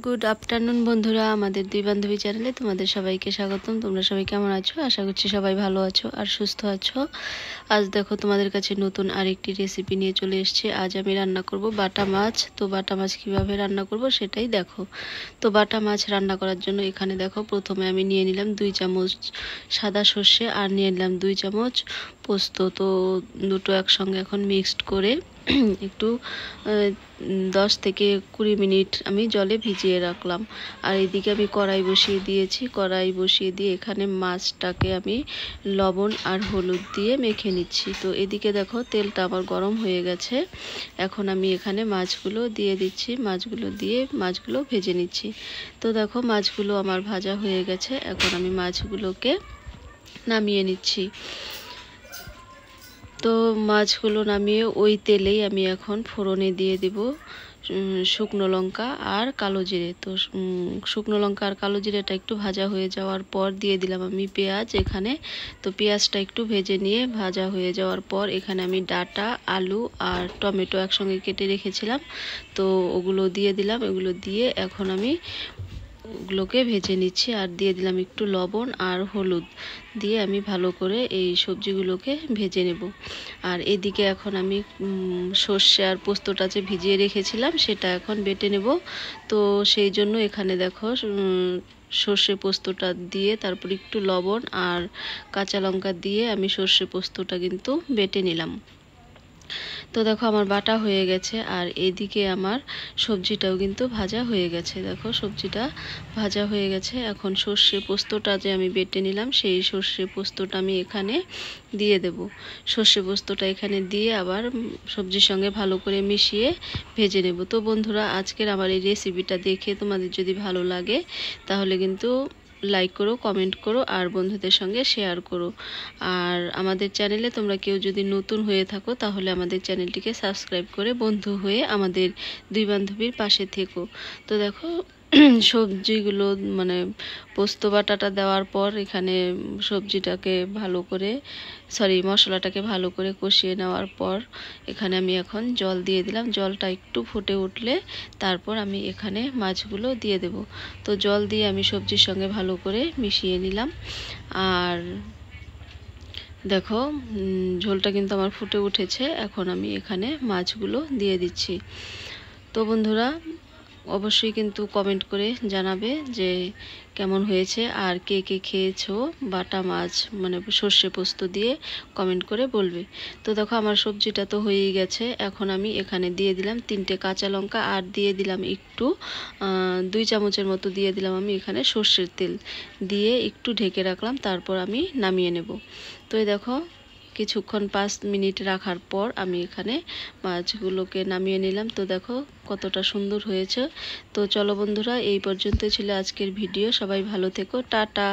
Good afternoon বন্ধুরা, আমাদের দুই বান্ধবী চ্যানেলে তোমাদের সবাইকে স্বাগতম। তোমরা সবাই কেমন আছো? আশা করছি সবাই ভালো আছো আর সুস্থ আছো। আজ দেখো তোমাদের কাছে নতুন আরেকটি রেসিপি নিয়ে চলে এসেছি। আজ আমি রান্না করব বাটা মাছ। তো বাটা মাছ কিভাবে রান্না করব সেটাই দেখো। তো বাটা মাছ রান্না করার জন্য এখানে দেখো প্রথমে আমি নিয়ে নিলাম 2 চামচ সাদা সর্ষে আর নিয়ে নিলাম 2 চামচ পোস্ত। তো দুটো একসঙ্গে এখন মিক্সড করে একটু 10 থেকে 20 মিনিট আমি জলে ভিজিয়ে রাখলাম। আর এদিকে আমি কড়াই বসিয়ে দিয়েছি। কড়াই বসিয়ে দিয়ে এখানে মাছটাকে আমি লবণ আর হলুদ দিয়ে মেখে নিচ্ছি। তো এদিকে দেখো তেলটা আমার গরম হয়ে গেছে। এখন আমি এখানে মাছগুলো দিয়ে দিচ্ছি। মাছগুলো ভেজে নিচ্ছি। তো দেখো মাছগুলো আমার ভাজা হয়ে গেছে। এখন আমি মাছগুলোকে নামিয়ে নিচ্ছি। তো মাছগুলো নামিয়ে ওই তেলেই আমি এখন ফোড়নে দিয়ে দিব শুকনো লঙ্কা আর কালো জিরে। তো শুকনো লঙ্কা আর কালো জিরেটা একটু ভাজা হয়ে যাওয়ার পর দিয়ে দিলাম আমি পেঁয়াজ এখানে। তো পেঁয়াজটা একটু ভেজে নিয়ে ভাজা হয়ে যাওয়ার পর এখানে আমি ডাঁটা, আলু আর টমেটো একসঙ্গে কেটে রেখেছিলাম, তো ওগুলো দিয়ে দিলাম। এগুলো দিয়ে এখন আমি ওগুলোকে ভেজে নিচ্ছি আর দিয়ে দিলাম একটু লবণ আর হলুদ দিয়ে আমি ভালো করে এই সবজিগুলোকে ভেজে নেব। আর এদিকে এখন আমি সর্ষে আর পোস্তটা যে ভিজিয়ে রেখেছিলাম সেটা এখন বেটে নেব। তো সেই জন্য এখানে দেখো সর্ষে পোস্তটা দিয়ে তারপর একটু লবণ আর কাঁচা লঙ্কা দিয়ে আমি সর্ষে পোস্তটা কিন্তু বেটে নিলাম। তো দেখো আমার বাটা হয়ে গেছে আর এদিকে আমার সবজিটাও কিন্তু ভাজা হয়ে গেছে। দেখো সবজিটা ভাজা হয়ে গেছে। এখন সর্ষে পোস্তটা যে আমি বেটে নিলাম সেই সর্ষে পোস্তটা আমি এখানে দিয়ে দেব। সর্ষে পোস্তটা এখানে দিয়ে আবার সবজির সঙ্গে ভালো করে মিশিয়ে ভেজে নেব। তো বন্ধুরা, আজকের আমার এই রেসিপিটা দেখে তোমাদের যদি ভালো লাগে তাহলে কিন্তু লাইক করো, কমেন্ট করো আর বন্ধুদের সঙ্গে শেয়ার করো। আর আমাদের চ্যানেলে তোমরা কেউ যদি নতুন হয়ে থাকো তাহলে আমাদের চ্যানেলটিকে সাবস্ক্রাইব করে বন্ধু হয়ে আমাদের দুই বান্ধবীর পাশে থেকো। তো দেখো সবজিগুলো মানে পোস্ত বাটাটা দেওয়ার পর এখানে সবজিটাকে ভালো করে মশলাটাকে ভালো করে কষিয়ে নেওয়ার পর এখানে আমি এখন জল দিয়ে দিলাম। জলটা একটু ফুটে উঠলে তারপর আমি এখানে মাছগুলো দিয়ে দেব। তো জল দিয়ে আমি সবজির সঙ্গে ভালো করে মিশিয়ে নিলাম। আর দেখো ঝোলটা কিন্তু আমার ফুটে উঠেছে। এখন আমি এখানে মাছগুলো দিয়ে দিচ্ছি। তো বন্ধুরা, অবশ্যই কিন্তু কমেন্ট করে জানাবে যে কেমন হয়েছে আর কে কে খেয়েছো বাটা মাছ মানে সর্ষে পোস্ত দিয়ে, কমেন্ট করে বলবে। তো দেখো আমার সবজিটা তো হয়েই গেছে। এখন আমি এখানে দিয়ে দিলাম 3টে কাঁচা লঙ্কা আর দিয়ে দিলাম একটু 2 চামচের মতো দিয়ে দিলাম আমি এখানে সর্ষের তেল দিয়ে একটু ঢেকে রাখলাম। তারপর আমি নামিয়ে নেব। তো এই দেখো কিছুক্ষণ 5 মিনিট রাখার পর আমি এখানে মাছগুলোকে নামিয়ে নিলাম। তো দেখো কতটা সুন্দর হয়েছে। তো চলো বন্ধুরা, এই পর্যন্ত ছিল আজকের ভিডিও। সবাই ভালো থেকো, টাটা।